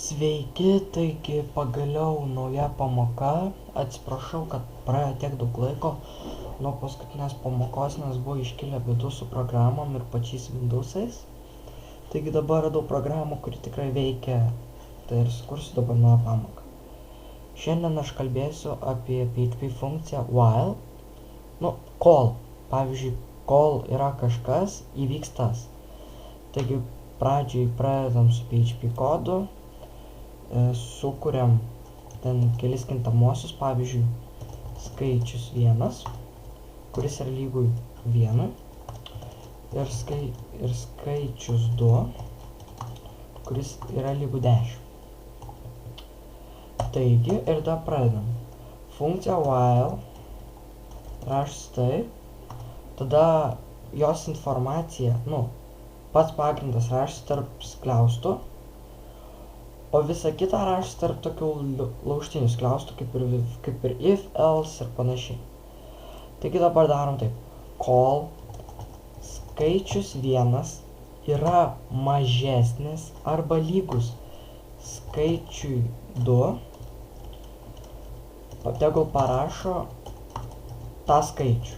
Sveiki, taigi pagaliau nauja pamoka. Atsiprašau, kad praėjo tiek daug laiko nuo paskutinės pamokos, nes buvo iškilę bėdų su programom ir pačiais Windowsais. Taigi dabar radau programą, kuri tikrai veikia, tai ir sukursiu dabar naują pamoką. Šiandien aš kalbėsiu apie PHP funkciją while, kol. Pavyzdžiui, kol yra kažkas, įvyks tas. Taigi pradžiai pradedam su PHP kodu. Sukuriam ten kelis kintamuosius, pavyzdžiui, skaičius 1, kuris yra lygu 1, ir skaičius 2, kuris yra lygu 10. Taigi, ir tada pradedam. Funkcija while rašosi taip, tada jos informacija, pats pagrindas rašosi tarp skliaustų, o visa kita rašosi tarp tokių laužtinių skliaustų, kaip ir if, else ir panašiai. Taigi dabar darom taip. Kol skaičius 1 yra mažesnis arba lygus skaičiui 2, tegul parašo tą skaičių.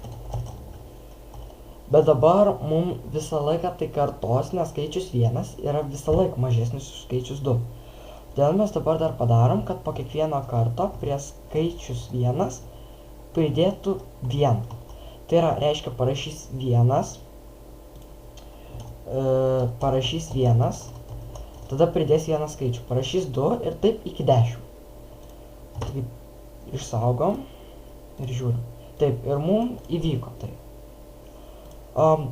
Bet dabar mums visą laiką tai kartos, nes skaičius 1 yra visą laiką mažesnis už skaičius 2. Todėl mes dabar dar padarom, kad po kiekvieno karto prie skaičius 1 pridėtų 1. Tai yra, reiškia, parašys 1, tada pridės 1 skaičių, parašys 2 ir taip iki 10. Taigi, išsaugom ir žiūrim. Taip, ir mums įvyko tai.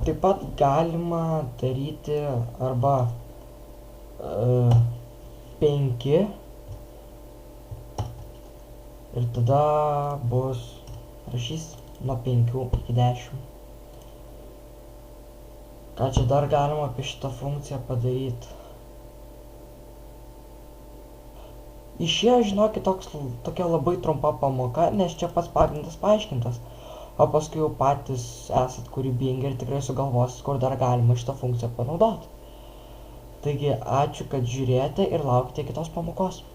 Taip pat galima daryti arba 5 ir tada bus rašys nuo 5 iki 10. Ką čia dar galima apie šitą funkciją padaryti? Išėjo, žinokit, tokia labai trumpa pamoka, nes čia pats pagrindas paaiškintas, o paskui jau patys esat kūrybingi ir tikrai sugalvosit, kur dar galima šitą funkciją panaudoti. Taigi, ačiū, kad žiūrėjote ir laukite kitos pamokos.